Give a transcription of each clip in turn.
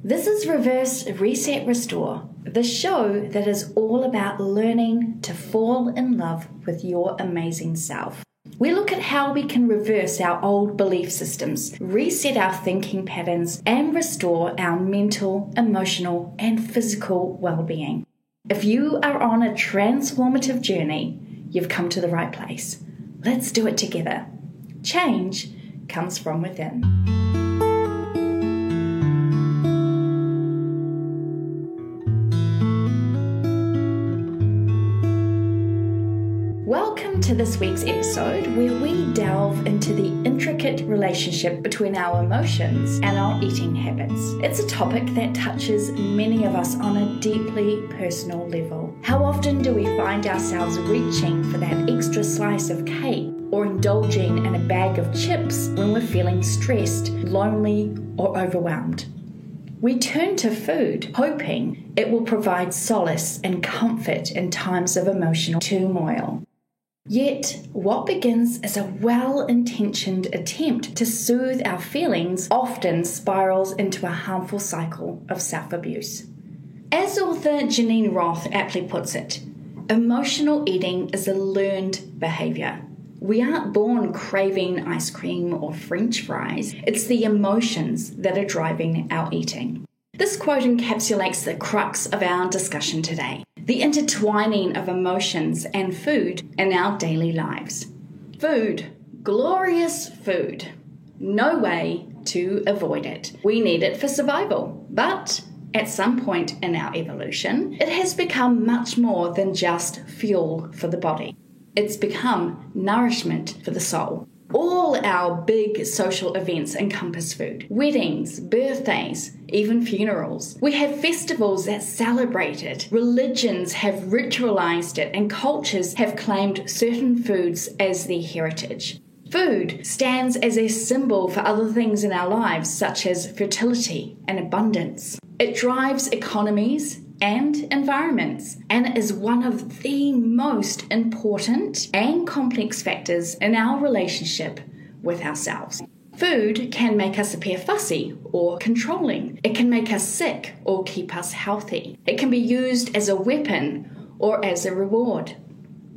This is Reverse Reset Restore, the show that is all about learning to fall in love with your amazing self. We look at how we can reverse our old belief systems, reset our thinking patterns, and restore our mental, emotional, and physical well-being. If you are on a transformative journey, you've come to the right place. Let's do it together. Change comes from within. Welcome to this week's episode where we delve into the intricate relationship between our emotions and our eating habits. It's a topic that touches many of us on a deeply personal level. How often do we find ourselves reaching for that extra slice of cake or indulging in a bag of chips when we're feeling stressed, lonely, or overwhelmed? We turn to food, hoping it will provide solace and comfort in times of emotional turmoil. Yet, what begins as a well-intentioned attempt to soothe our feelings often spirals into a harmful cycle of self-abuse. As author Geneen Roth aptly puts it, emotional eating is a learned behavior. We aren't born craving ice cream or French fries. It's the emotions that are driving our eating. This quote encapsulates the crux of our discussion today, the intertwining of emotions and food in our daily lives. Food, glorious food. No way to avoid it. We need it for survival, but at some point in our evolution, it has become much more than just fuel for the body. It's become nourishment for the soul. All our big social events encompass food. Weddings, birthdays, even funerals. We have festivals that celebrate it. Religions have ritualized it, and cultures have claimed certain foods as their heritage. Food stands as a symbol for other things in our lives, such as fertility and abundance. It drives economies and environments, and is one of the most important and complex factors in our relationship with ourselves. Food can make us appear fussy or controlling. It can make us sick or keep us healthy. It can be used as a weapon or as a reward.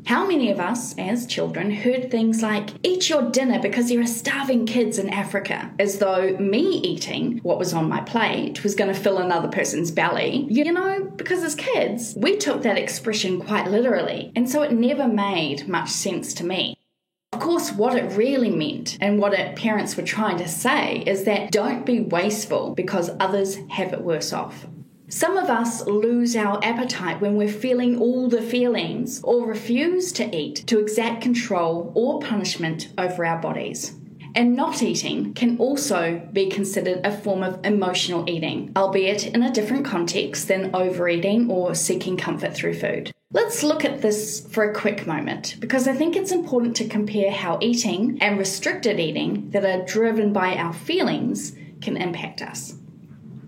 How many of us, as children, heard things like, "Eat your dinner because there are starving kids in Africa," as though me eating what was on my plate was going to fill another person's belly. You know, because as kids, we took that expression quite literally, and so it never made much sense to me. Of course, what it really meant and what parents were trying to say is that don't be wasteful because others have it worse off. Some of us lose our appetite when we're feeling all the feelings or refuse to eat to exact control or punishment over our bodies. And not eating can also be considered a form of emotional eating, albeit in a different context than overeating or seeking comfort through food. Let's look at this for a quick moment, because I think it's important to compare how eating and restricted eating that are driven by our feelings can impact us.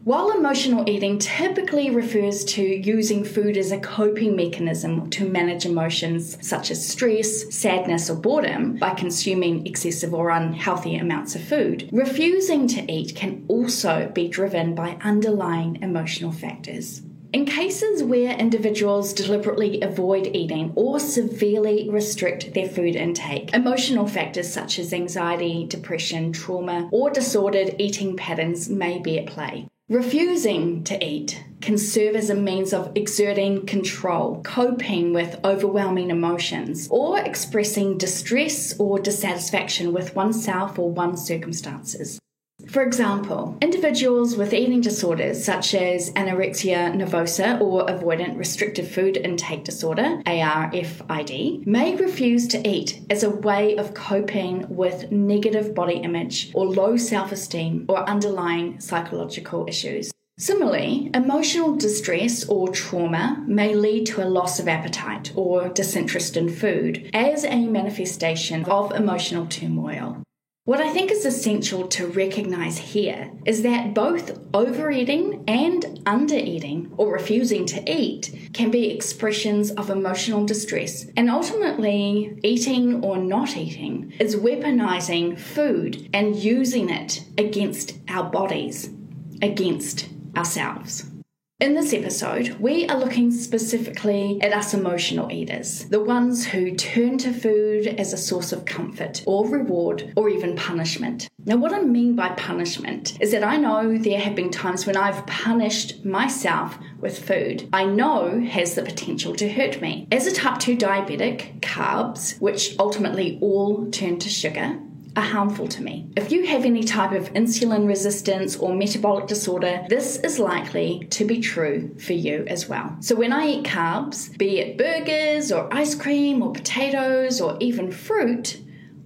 While emotional eating typically refers to using food as a coping mechanism to manage emotions such as stress, sadness, or boredom by consuming excessive or unhealthy amounts of food, refusing to eat can also be driven by underlying emotional factors. In cases where individuals deliberately avoid eating or severely restrict their food intake, emotional factors such as anxiety, depression, trauma, or disordered eating patterns may be at play. Refusing to eat can serve as a means of exerting control, coping with overwhelming emotions, or expressing distress or dissatisfaction with oneself or one's circumstances. For example, individuals with eating disorders such as anorexia nervosa or avoidant restrictive food intake disorder, ARFID, may refuse to eat as a way of coping with negative body image or low self-esteem or underlying psychological issues. Similarly, emotional distress or trauma may lead to a loss of appetite or disinterest in food as a manifestation of emotional turmoil. What I think is essential to recognize here is that both overeating and undereating or refusing to eat can be expressions of emotional distress, and ultimately eating or not eating is weaponizing food and using it against our bodies, against ourselves. In this episode, we are looking specifically at us emotional eaters, the ones who turn to food as a source of comfort or reward or even punishment. Now, what I mean by punishment is that I know there have been times when I've punished myself with food I know has the potential to hurt me. As a type 2 diabetic, carbs, which ultimately all turn to sugar, are harmful to me. If you have any type of insulin resistance or metabolic disorder, this is likely to be true for you as well. So when I eat carbs, be it burgers or ice cream or potatoes or even fruit,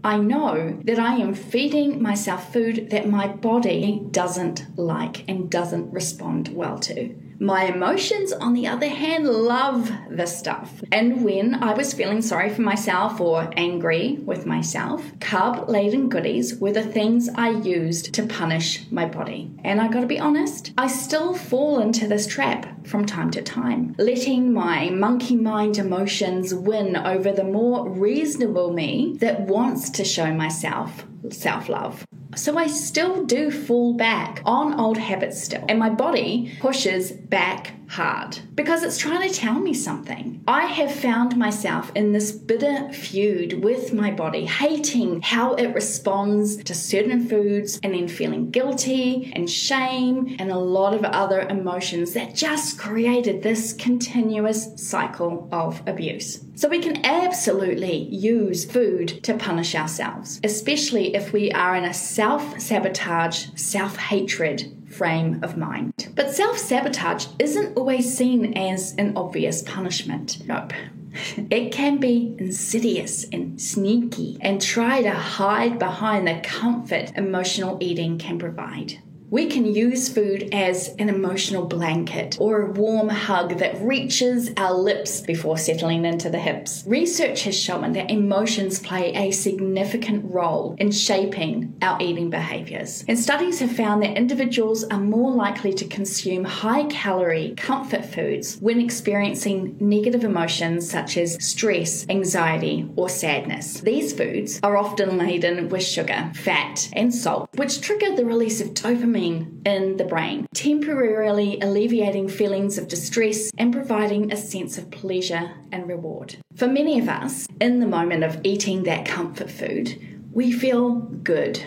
I know that I am feeding myself food that my body doesn't like and doesn't respond well to. My emotions, on the other hand, love this stuff. And when I was feeling sorry for myself or angry with myself, carb-laden goodies were the things I used to punish my body. And I gotta be honest, I still fall into this trap from time to time, letting my monkey mind emotions win over the more reasonable me that wants to show myself self-love. So I still do fall back on old habits still, and my body pushes back hard because it's trying to tell me something. I have found myself in this bitter feud with my body, hating how it responds to certain foods and then feeling guilty and shame and a lot of other emotions that just created this continuous cycle of abuse. So we can absolutely use food to punish ourselves, especially if we are in a self-sabotage, self-hatred frame of mind. But self-sabotage isn't always seen as an obvious punishment. Nope. It can be insidious and sneaky and try to hide behind the comfort emotional eating can provide. We can use food as an emotional blanket or a warm hug that reaches our lips before settling into the hips. Research has shown that emotions play a significant role in shaping our eating behaviors. And studies have found that individuals are more likely to consume high-calorie comfort foods when experiencing negative emotions such as stress, anxiety, or sadness. These foods are often laden with sugar, fat, and salt, which trigger the release of dopamine in the brain, temporarily alleviating feelings of distress and providing a sense of pleasure and reward. For many of us, in the moment of eating that comfort food, we feel good,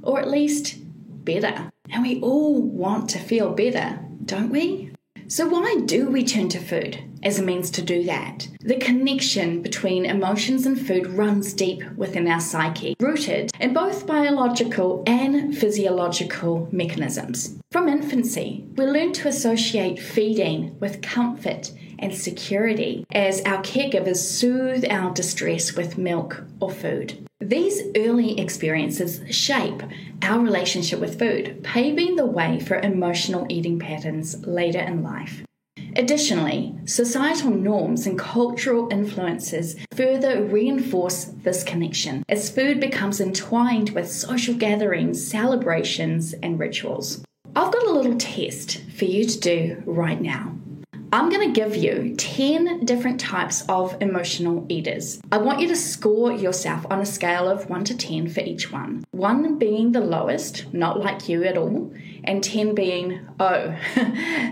or at least better. And we all want to feel better, don't we? So why do we turn to food as a means to do that? The connection between emotions and food runs deep within our psyche, rooted in both biological and physiological mechanisms. From infancy, we learn to associate feeding with comfort and security as our caregivers soothe our distress with milk or food. These early experiences shape our relationship with food, paving the way for emotional eating patterns later in life. Additionally, societal norms and cultural influences further reinforce this connection as food becomes entwined with social gatherings, celebrations, and rituals. I've got a little test for you to do right now. I'm going to give you 10 different types of emotional eaters. I want you to score yourself on a scale of 1 to 10 for each one. 1 being the lowest, not like you at all, and 10 being, oh,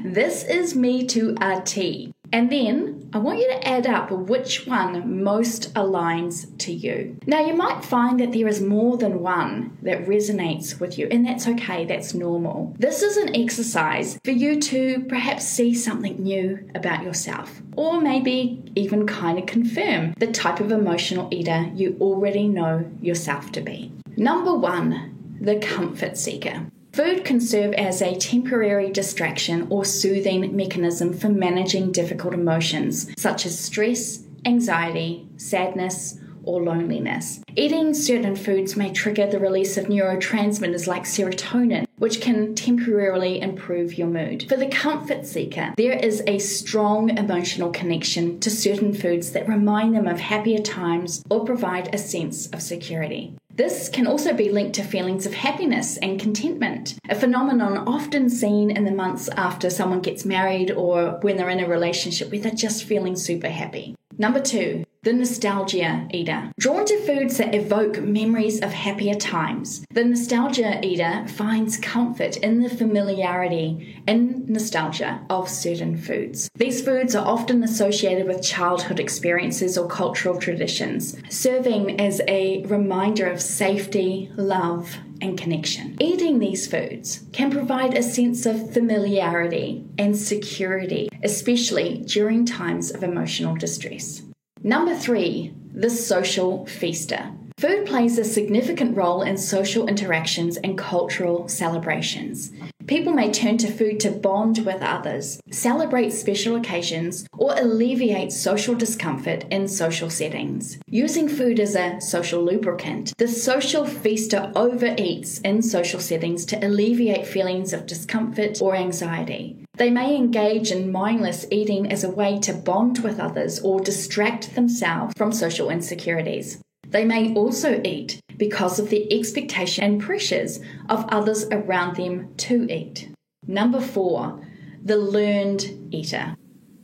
this is me to a T. And then I want you to add up which one most aligns to you. Now, you might find that there is more than one that resonates with you, and that's okay, that's normal. This is an exercise for you to perhaps see something new about yourself, or maybe even kind of confirm the type of emotional eater you already know yourself to be. Number 1, the comfort seeker. Food can serve as a temporary distraction or soothing mechanism for managing difficult emotions, such as stress, anxiety, sadness, or loneliness. Eating certain foods may trigger the release of neurotransmitters like serotonin, which can temporarily improve your mood. For the comfort seeker, there is a strong emotional connection to certain foods that remind them of happier times or provide a sense of security. This can also be linked to feelings of happiness and contentment, a phenomenon often seen in the months after someone gets married or when they're in a relationship where they're just feeling super happy. Number 2, the nostalgia eater. Drawn to foods that evoke memories of happier times, the nostalgia eater finds comfort in the familiarity and nostalgia of certain foods. These foods are often associated with childhood experiences or cultural traditions, serving as a reminder of safety, love, and connection. Eating these foods can provide a sense of familiarity and security, especially during times of emotional distress. Number 3, the social feaster. Food plays a significant role in social interactions and cultural celebrations. People may turn to food to bond with others, celebrate special occasions, or alleviate social discomfort in social settings. Using food as a social lubricant, the social feaster overeats in social settings to alleviate feelings of discomfort or anxiety. They may engage in mindless eating as a way to bond with others or distract themselves from social insecurities. They may also eat because of the expectation and pressures of others around them to eat. Number 4, the learned eater.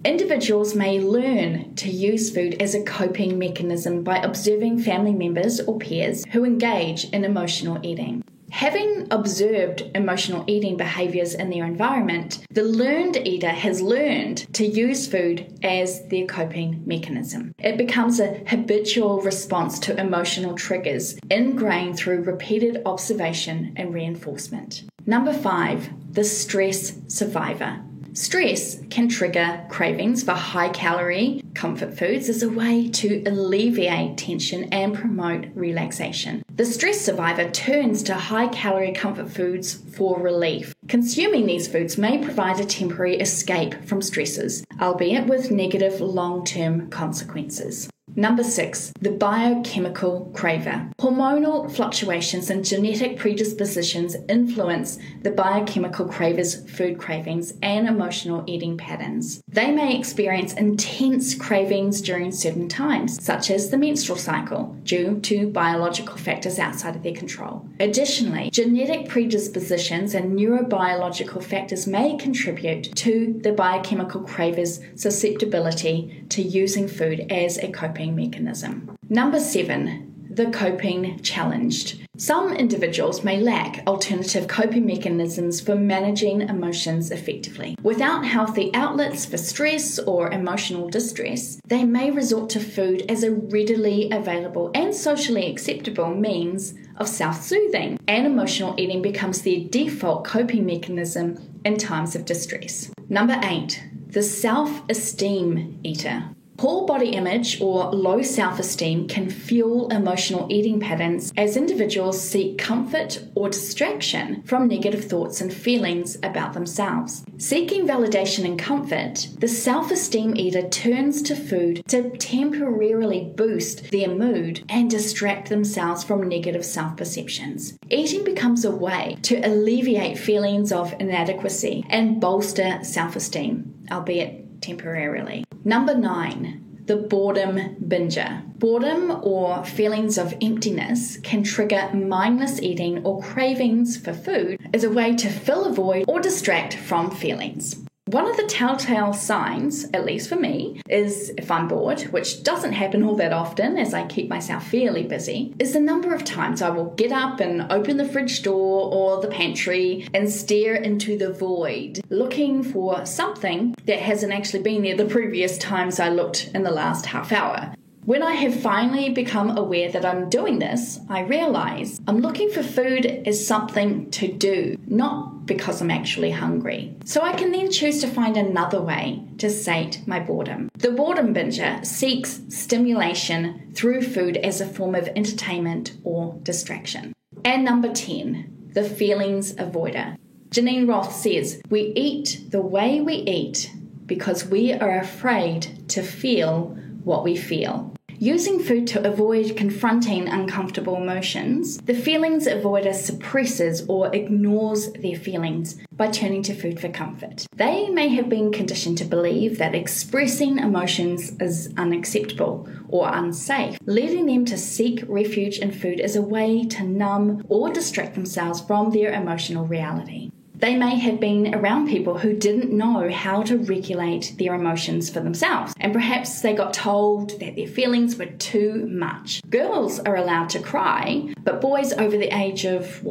Individuals may learn to use food as a coping mechanism by observing family members or peers who engage in emotional eating. Having observed emotional eating behaviors in their environment, the learned eater has learned to use food as their coping mechanism. It becomes a habitual response to emotional triggers, ingrained through repeated observation and reinforcement. Number 5, the stress survivor. Stress can trigger cravings for high-calorie comfort foods as a way to alleviate tension and promote relaxation. The stress survivor turns to high-calorie comfort foods for relief. Consuming these foods may provide a temporary escape from stresses, albeit with negative long-term consequences. Number 6, the biochemical craver. Hormonal fluctuations and genetic predispositions influence the biochemical craver's food cravings and emotional eating patterns. They may experience intense cravings during certain times, such as the menstrual cycle, due to biological factors outside of their control. Additionally, genetic predispositions and neurobiological factors may contribute to the biochemical craver's susceptibility to using food as a coping mechanism. Number 7, the coping challenged. Some individuals may lack alternative coping mechanisms for managing emotions effectively. Without healthy outlets for stress or emotional distress, they may resort to food as a readily available and socially acceptable means of self-soothing, and emotional eating becomes their default coping mechanism in times of distress. Number 8, the self-esteem eater. Poor body image or low self-esteem can fuel emotional eating patterns as individuals seek comfort or distraction from negative thoughts and feelings about themselves. Seeking validation and comfort, the self-esteem eater turns to food to temporarily boost their mood and distract themselves from negative self-perceptions. Eating becomes a way to alleviate feelings of inadequacy and bolster self-esteem, albeit temporarily. Number 9, the boredom binger. Boredom or feelings of emptiness can trigger mindless eating or cravings for food as a way to fill a void or distract from feelings. One of the telltale signs, at least for me, is if I'm bored, which doesn't happen all that often as I keep myself fairly busy, is the number of times I will get up and open the fridge door or the pantry and stare into the void, looking for something that hasn't actually been there the previous times I looked in the last half hour. When I have finally become aware that I'm doing this, I realize I'm looking for food as something to do, not because I'm actually hungry. So I can then choose to find another way to sate my boredom. The boredom binger seeks stimulation through food as a form of entertainment or distraction. And number 10, the feelings avoider. Janine Roth says, "We eat the way we eat because we are afraid to feel what we feel." Using food to avoid confronting uncomfortable emotions, the feelings avoider suppresses or ignores their feelings by turning to food for comfort. They may have been conditioned to believe that expressing emotions is unacceptable or unsafe, leading them to seek refuge in food as a way to numb or distract themselves from their emotional reality. They may have been around people who didn't know how to regulate their emotions for themselves, and perhaps they got told that their feelings were too much. Girls are allowed to cry, but boys over the age of,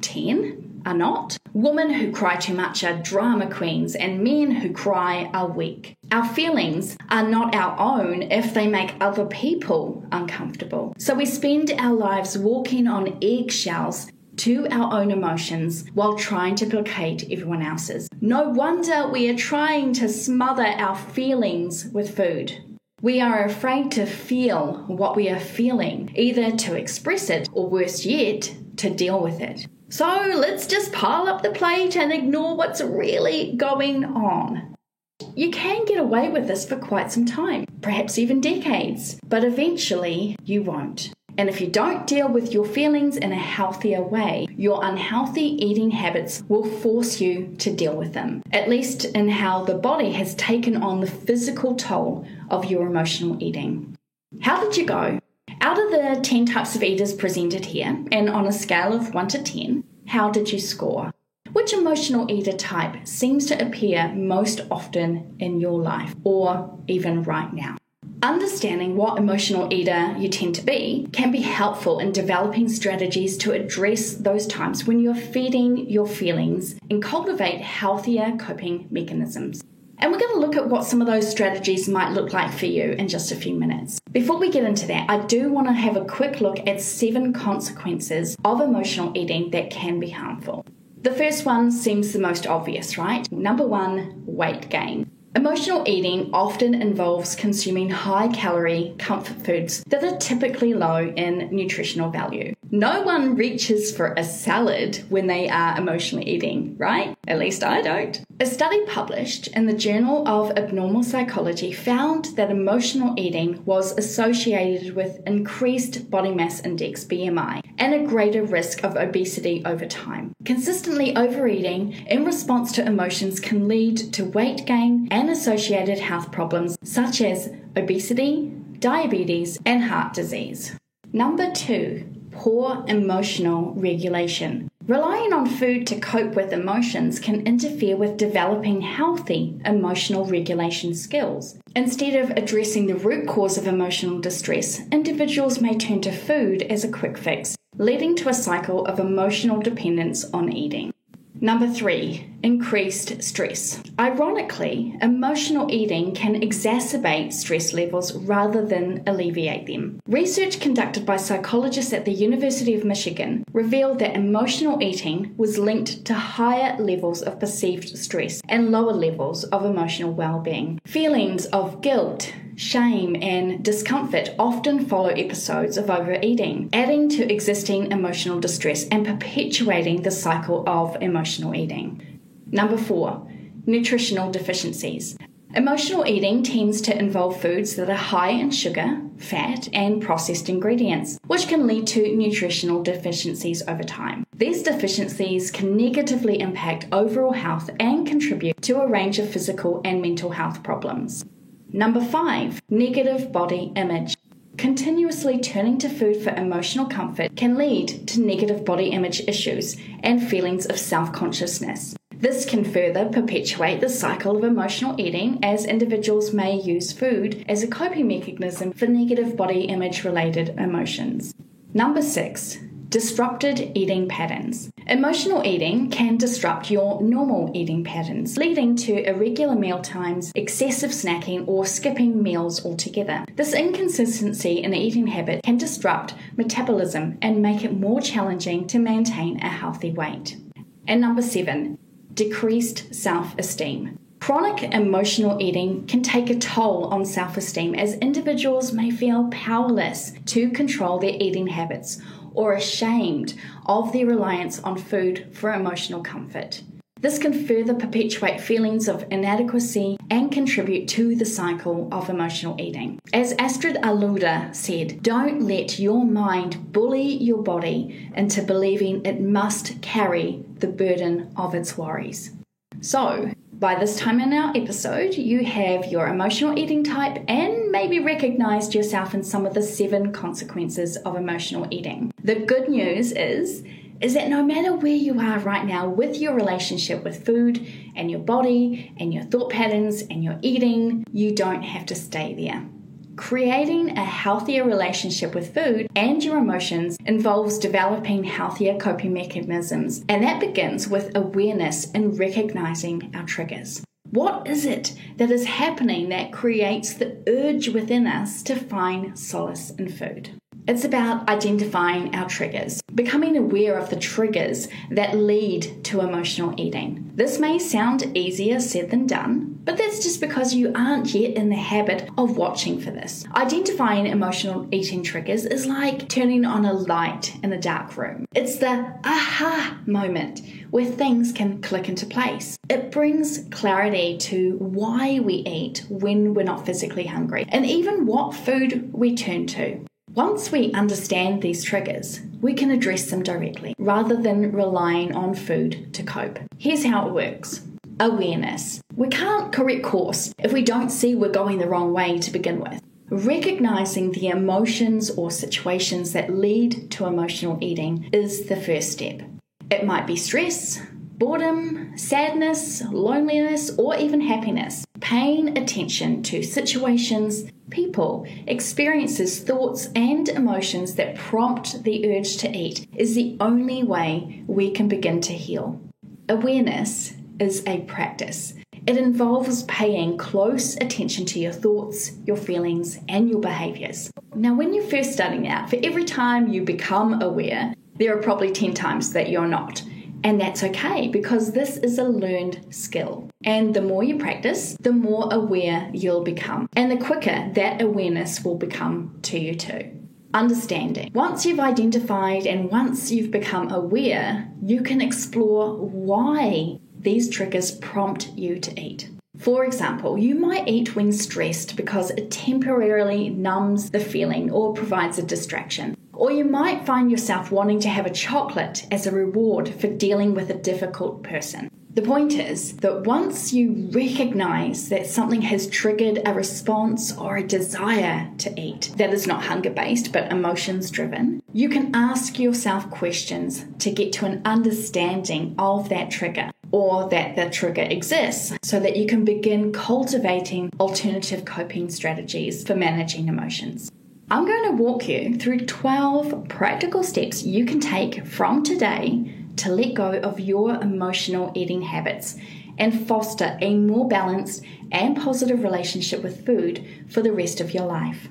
10 are not. Women who cry too much are drama queens, and men who cry are weak. Our feelings are not our own if they make other people uncomfortable. So we spend our lives walking on eggshells to our own emotions while trying to placate everyone else's. No wonder we are trying to smother our feelings with food. We are afraid to feel what we are feeling, either to express it or, worse yet, to deal with it. So let's just pile up the plate and ignore what's really going on. You can get away with this for quite some time, perhaps even decades, but eventually you won't. And if you don't deal with your feelings in a healthier way, your unhealthy eating habits will force you to deal with them, at least in how the body has taken on the physical toll of your emotional eating. How did you go? Out of the 10 types of eaters presented here, and on a scale of 1 to 10, how did you score? Which emotional eater type seems to appear most often in your life, or even right now? Understanding what emotional eater you tend to be can be helpful in developing strategies to address those times when you're feeding your feelings and cultivate healthier coping mechanisms. And we're going to look at what some of those strategies might look like for you in just a few minutes. Before we get into that, I do want to have a quick look at 7 consequences of emotional eating that can be harmful. The first one seems the most obvious, right? Number 1, weight gain. Emotional eating often involves consuming high-calorie comfort foods that are typically low in nutritional value. No one reaches for a salad when they are emotionally eating, right? At least I don't. A study published in the Journal of Abnormal Psychology found that emotional eating was associated with increased body mass index BMI and a greater risk of obesity over time. Consistently overeating in response to emotions can lead to weight gain and associated health problems such as obesity, diabetes, and heart disease. Number 2, poor emotional regulation. Relying on food to cope with emotions can interfere with developing healthy emotional regulation skills. Instead of addressing the root cause of emotional distress, individuals may turn to food as a quick fix, leading to a cycle of emotional dependence on eating. Number 3, increased stress. Ironically, emotional eating can exacerbate stress levels rather than alleviate them. Research conducted by psychologists at the University of Michigan revealed that emotional eating was linked to higher levels of perceived stress and lower levels of emotional well-being. Feelings of guilt, shame, and discomfort often follow episodes of overeating, adding to existing emotional distress and perpetuating the cycle of emotional eating. Number 4, nutritional deficiencies. Emotional eating tends to involve foods that are high in sugar, fat, and processed ingredients, which can lead to nutritional deficiencies over time. These deficiencies can negatively impact overall health and contribute to a range of physical and mental health problems. Number 5, negative body image. Continuously turning to food for emotional comfort can lead to negative body image issues and feelings of self-consciousness. This can further perpetuate the cycle of emotional eating, as individuals may use food as a coping mechanism for negative body image-related emotions. Number 6, disrupted eating patterns. Emotional eating can disrupt your normal eating patterns, leading to irregular meal times, excessive snacking, or skipping meals altogether. This inconsistency in eating habit can disrupt metabolism and make it more challenging to maintain a healthy weight. And number 7, decreased self-esteem. Chronic emotional eating can take a toll on self-esteem, as individuals may feel powerless to control their eating habits or ashamed of their reliance on food for emotional comfort. This can further perpetuate feelings of inadequacy and contribute to the cycle of emotional eating. As Astrid Aluda said, don't let your mind bully your body into believing it must carry the burden of its worries. So, by this time in our episode, you have your emotional eating type and maybe recognized yourself in some of the 7 consequences of emotional eating. The good news is is that no matter where you are right now with your relationship with food and your body and your thought patterns and your eating, you don't have to stay there. Creating a healthier relationship with food and your emotions involves developing healthier coping mechanisms, and that begins with awareness and recognizing our triggers. What is it that is happening that creates the urge within us to find solace in food? It's about identifying our triggers, becoming aware of the triggers that lead to emotional eating. This may sound easier said than done, but that's just because you aren't yet in the habit of watching for this. Identifying emotional eating triggers is like turning on a light in a dark room. It's the aha moment where things can click into place. It brings clarity to why we eat when we're not physically hungry, and even what food we turn to. Once we understand these triggers, we can address them directly rather than relying on food to cope. Here's how it works. Awareness. We can't correct course if we don't see we're going the wrong way to begin with. Recognizing the emotions or situations that lead to emotional eating is the first step. It might be stress, boredom, sadness, loneliness, or even happiness. Paying attention to situations, people, experiences, thoughts, and emotions that prompt the urge to eat is the only way we can begin to heal. Awareness is a practice. It involves paying close attention to your thoughts, your feelings, and your behaviors. Now, when you're first starting out, for every time you become aware, there are probably 10 times that you're not. And that's okay, because this is a learned skill. And the more you practice, the more aware you'll become. And the quicker that awareness will become to you too. Understanding. Once you've identified and once you've become aware, you can explore why these triggers prompt you to eat. For example, you might eat when stressed because it temporarily numbs the feeling or provides a distraction. Or you might find yourself wanting to have a chocolate as a reward for dealing with a difficult person. The point is that once you recognize that something has triggered a response or a desire to eat that is not hunger-based but emotions-driven, you can ask yourself questions to get to an understanding of that trigger, or that the trigger exists, so that you can begin cultivating alternative coping strategies for managing emotions. I'm going to walk you through 12 practical steps you can take from today to let go of your emotional eating habits and foster a more balanced and positive relationship with food for the rest of your life.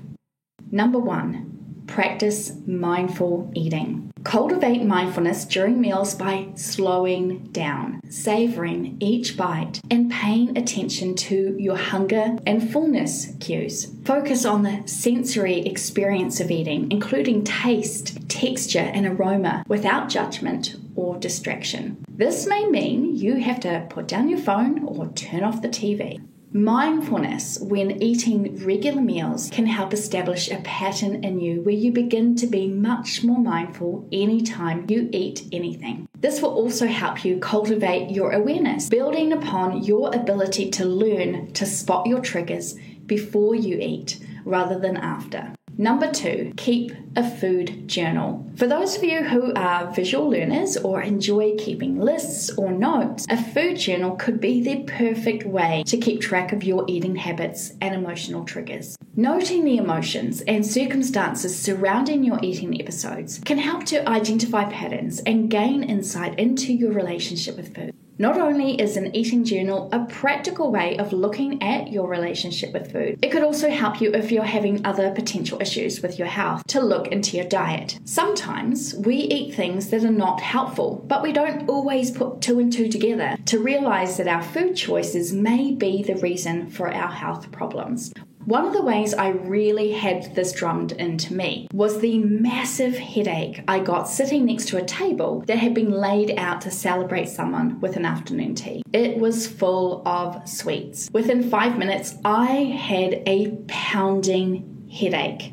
Number 1, practice mindful eating. Cultivate mindfulness during meals by slowing down, savoring each bite, and paying attention to your hunger and fullness cues. Focus on the sensory experience of eating, including taste, texture, and aroma, without judgment or distraction. This may mean you have to put down your phone or turn off the TV. Mindfulness when eating regular meals can help establish a pattern in you where you begin to be much more mindful anytime you eat anything. This will also help you cultivate your awareness, building upon your ability to learn to spot your triggers before you eat rather than after. Number 2, keep a food journal. For those of you who are visual learners or enjoy keeping lists or notes, a food journal could be the perfect way to keep track of your eating habits and emotional triggers. Noting the emotions and circumstances surrounding your eating episodes can help to identify patterns and gain insight into your relationship with food. Not only is an eating journal a practical way of looking at your relationship with food, it could also help you if you're having other potential issues with your health to look into your diet. Sometimes we eat things that are not helpful, but we don't always put 2 and 2 together to realize that our food choices may be the reason for our health problems. One of the ways I really had this drummed into me was the massive headache I got sitting next to a table that had been laid out to celebrate someone with an afternoon tea. It was full of sweets. Within 5 minutes, I had a pounding headache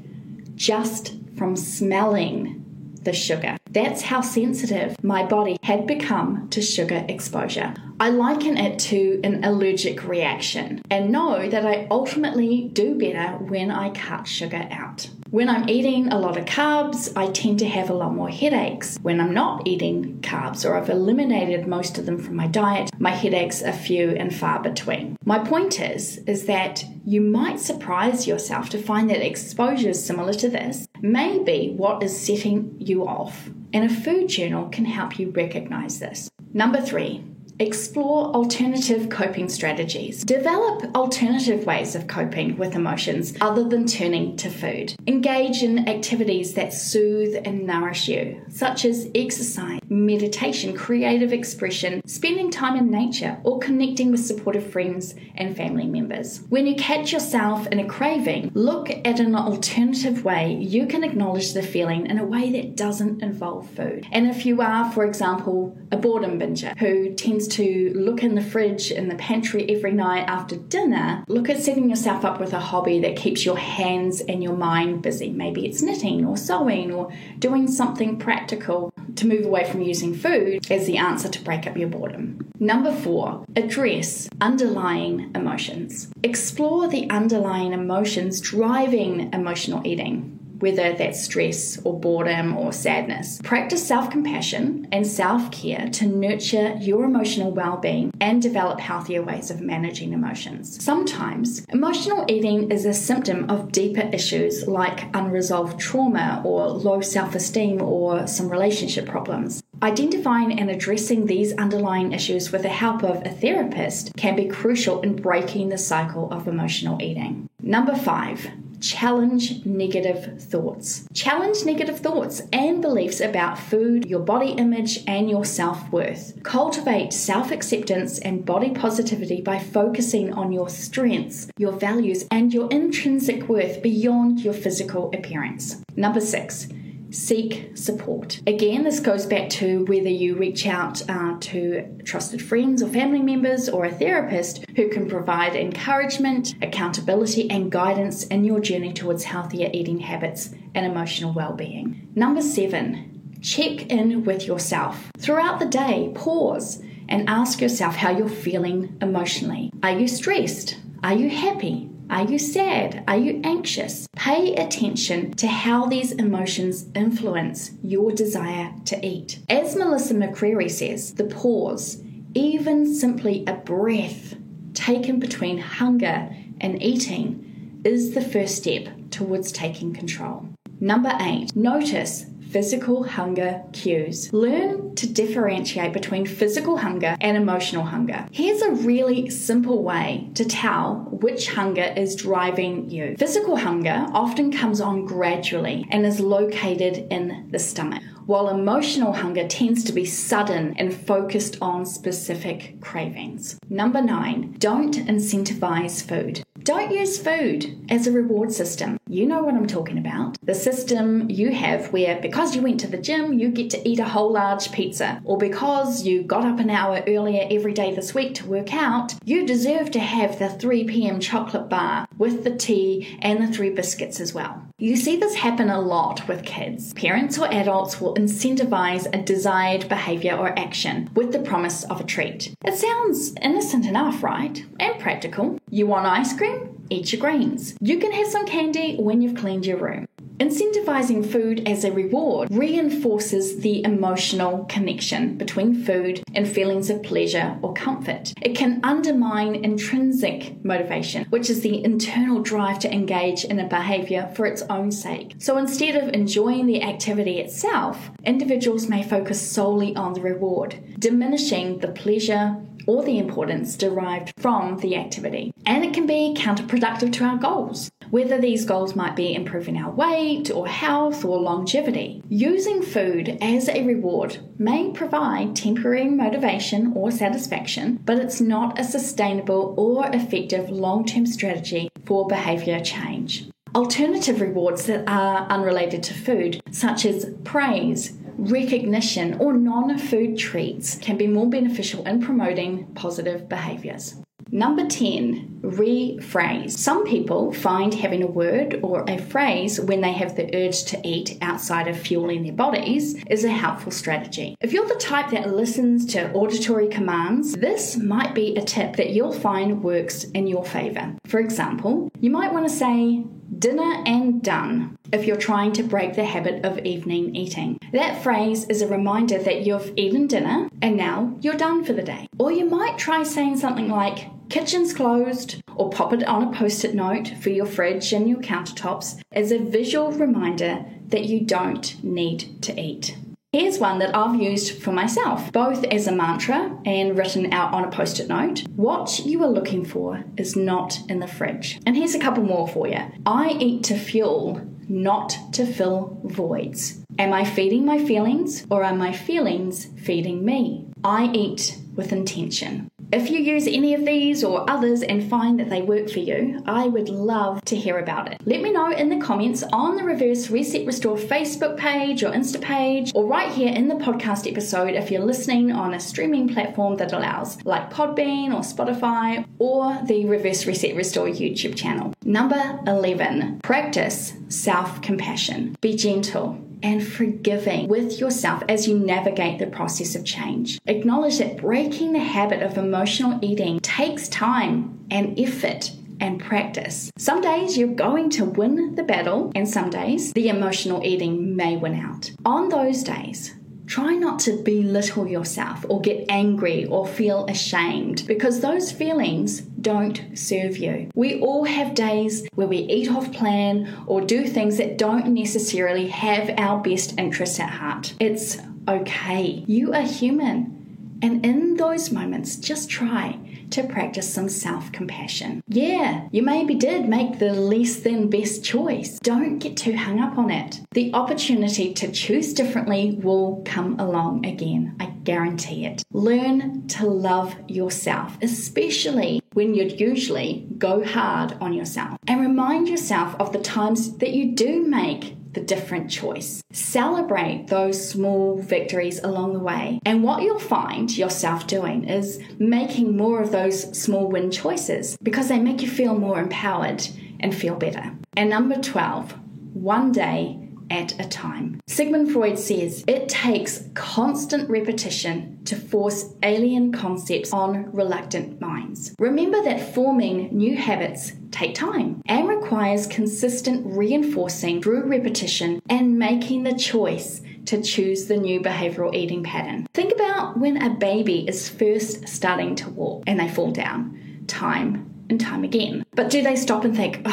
just from smelling the sugar. That's how sensitive my body had become to sugar exposure. I liken it to an allergic reaction and know that I ultimately do better when I cut sugar out. When I'm eating a lot of carbs, I tend to have a lot more headaches. When I'm not eating carbs or I've eliminated most of them from my diet, my headaches are few and far between. My point is that you might surprise yourself to find that exposures similar to this may be what is setting you off, and a food journal can help you recognize this. Number 3. Explore alternative coping strategies. Develop alternative ways of coping with emotions other than turning to food. Engage in activities that soothe and nourish you, such as exercise, meditation, creative expression, spending time in nature, or connecting with supportive friends and family members. When you catch yourself in a craving, look at an alternative way you can acknowledge the feeling in a way that doesn't involve food. And if you are, for example, a boredom binger who tends to look in the fridge in the pantry every night after dinner, look at setting yourself up with a hobby that keeps your hands and your mind busy. Maybe it's knitting or sewing or doing something practical to move away from using food as the answer to break up your boredom. Number 4, address underlying emotions. Explore the underlying emotions driving emotional eating, whether that's stress or boredom or sadness. Practice self-compassion and self-care to nurture your emotional well-being and develop healthier ways of managing emotions. Sometimes, emotional eating is a symptom of deeper issues like unresolved trauma or low self-esteem or some relationship problems. Identifying and addressing these underlying issues with the help of a therapist can be crucial in breaking the cycle of emotional eating. Number 5. Challenge negative thoughts. Challenge negative thoughts and beliefs about food, your body image, and your self-worth. Cultivate self-acceptance and body positivity by focusing on your strengths, your values, and your intrinsic worth beyond your physical appearance. Number 6. Seek support. Again, this goes back to whether you reach out to trusted friends or family members or a therapist who can provide encouragement, accountability, and guidance in your journey towards healthier eating habits and emotional well-being. Number 7, check in with yourself. Throughout the day, pause and ask yourself how you're feeling emotionally. Are you stressed? Are you happy? Are you sad? Are you anxious? Pay attention to how these emotions influence your desire to eat. As Melissa McCreary says, the pause, even simply a breath taken between hunger and eating, is the first step towards taking control. Number 8, notice physical hunger cues. Learn to differentiate between physical hunger and emotional hunger. Here's a really simple way to tell which hunger is driving you. Physical hunger often comes on gradually and is located in the stomach, while emotional hunger tends to be sudden and focused on specific cravings. Number 9, don't incentivize food. Don't use food as a reward system. You know what I'm talking about. The system you have where because you went to the gym, you get to eat a whole large pizza, or because you got up an hour earlier every day this week to work out, you deserve to have the 3 p.m. chocolate bar with the tea and the 3 biscuits as well. You see this happen a lot with kids. Parents or adults will incentivize a desired behavior or action with the promise of a treat. It sounds innocent enough, right? And practical. You want ice cream? Eat your greens. You can have some candy when you've cleaned your room. Incentivizing food as a reward reinforces the emotional connection between food and feelings of pleasure or comfort. It can undermine intrinsic motivation, which is the internal drive to engage in a behavior for its own sake. So instead of enjoying the activity itself, individuals may focus solely on the reward, diminishing the pleasure or the importance derived from the activity. And it can be counterproductive to our goals, whether these goals might be improving our weight or health or longevity. Using food as a reward may provide temporary motivation or satisfaction, but it's not a sustainable or effective long-term strategy for behavior change. Alternative rewards that are unrelated to food, such as praise, recognition, or non-food treats, can be more beneficial in promoting positive behaviors. Number 10, rephrase. Some people find having a word or a phrase when they have the urge to eat outside of fueling their bodies is a helpful strategy. If you're the type that listens to auditory commands, this might be a tip that you'll find works in your favor. For example, you might want to say, dinner and done, if you're trying to break the habit of evening eating. That phrase is a reminder that you've eaten dinner and now you're done for the day. Or you might try saying something like, kitchen's closed, or pop it on a post-it note for your fridge and your countertops as a visual reminder that you don't need to eat. Here's one that I've used for myself, both as a mantra and written out on a post-it note. What you are looking for is not in the fridge. And here's a couple more for you. I eat to fuel, not to fill voids. Am I feeding my feelings, or are my feelings feeding me? I eat with intention. If you use any of these or others and find that they work for you, I would love to hear about it. Let me know in the comments on the Reverse Reset Restore Facebook page or Insta page, or right here in the podcast episode if you're listening on a streaming platform that allows, like Podbean or Spotify, or the Reverse Reset Restore YouTube channel. Number 11, practice self-compassion. Be gentle and forgiving with yourself as you navigate the process of change. Acknowledge that breaking the habit of emotional eating takes time and effort and practice. Some days you're going to win the battle, and some days the emotional eating may win out. On those days, try not to belittle yourself or get angry or feel ashamed, because those feelings don't serve you. We all have days where we eat off plan or do things that don't necessarily have our best interests at heart. It's okay. You are human. And in those moments, just try to practice some self-compassion. Yeah, you maybe did make the less than best choice. Don't get too hung up on it. The opportunity to choose differently will come along again. I guarantee it. Learn to love yourself, especially when you'd usually go hard on yourself. And remind yourself of the times that you do make the different choice. Celebrate those small victories along the way. And what you'll find yourself doing is making more of those small win choices, because they make you feel more empowered and feel better. And number 12, one day at a time. Sigmund Freud says it takes constant repetition to force alien concepts on reluctant minds. Remember that forming new habits take time and requires consistent reinforcing through repetition and making the choice to choose the new behavioral eating pattern. Think about when a baby is first starting to walk and they fall down time and time again. But do they stop and think,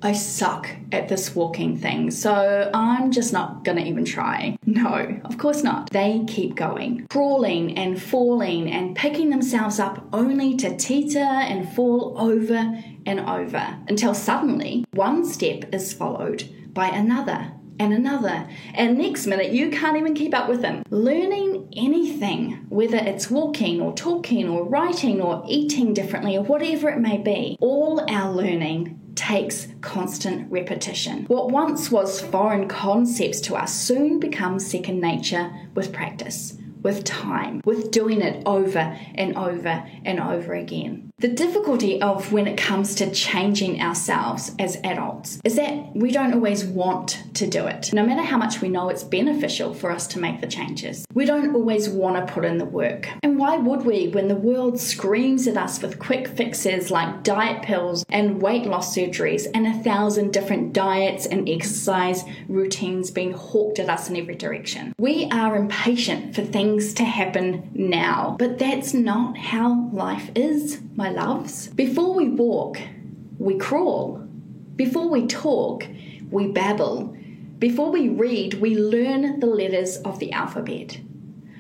I suck at this walking thing, so I'm just not gonna even try? No, of course not. They keep going, crawling and falling and picking themselves up only to teeter and fall over and over until suddenly one step is followed by another and another, and next minute you can't even keep up with them. Learning anything, whether it's walking or talking or writing or eating differently or whatever it may be, all our learning takes constant repetition. What once was foreign concepts to us soon becomes second nature with practice, with time, with doing it over and over and over again. The difficulty of when it comes to changing ourselves as adults is that we don't always want to do it, no matter how much we know it's beneficial for us to make the changes. We don't always want to put in the work. And why would we, when the world screams at us with quick fixes like diet pills and weight loss surgeries and 1,000 different diets and exercise routines being hawked at us in every direction? We are impatient for things to happen now, but that's not how life is, my loves. Before we walk, we crawl. Before we talk, we babble. Before we read, we learn the letters of the alphabet.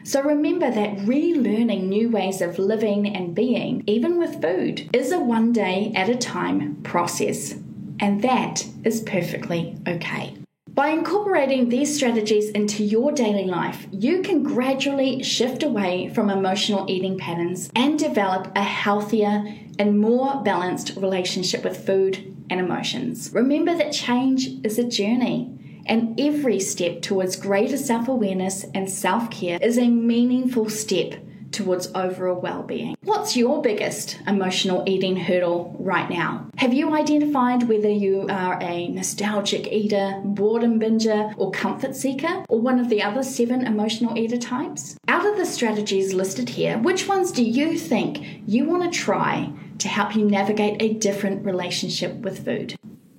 So remember that relearning new ways of living and being, even with food, is a one day at a time process. And that is perfectly okay. By incorporating these strategies into your daily life, you can gradually shift away from emotional eating patterns and develop a healthier and more balanced relationship with food and emotions. Remember that change is a journey, and every step towards greater self-awareness and self-care is a meaningful step towards overall well-being. What's your biggest emotional eating hurdle right now? Have you identified whether you are a nostalgic eater, boredom binger, or comfort seeker, or one of the other 7 emotional eater types? Out of the strategies listed here, which ones do you think you want to try to help you navigate a different relationship with food?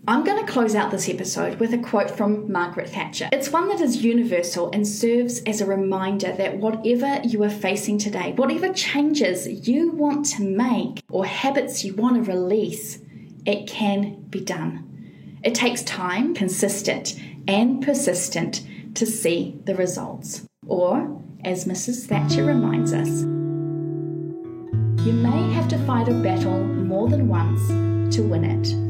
I'm going to close out this episode with a quote from Margaret Thatcher. It's one that is universal and serves as a reminder that whatever you are facing today, whatever changes you want to make or habits you want to release, it can be done. It takes time, consistent and persistent, to see the results. Or, as Mrs. Thatcher reminds us, you may have to fight a battle more than once to win it.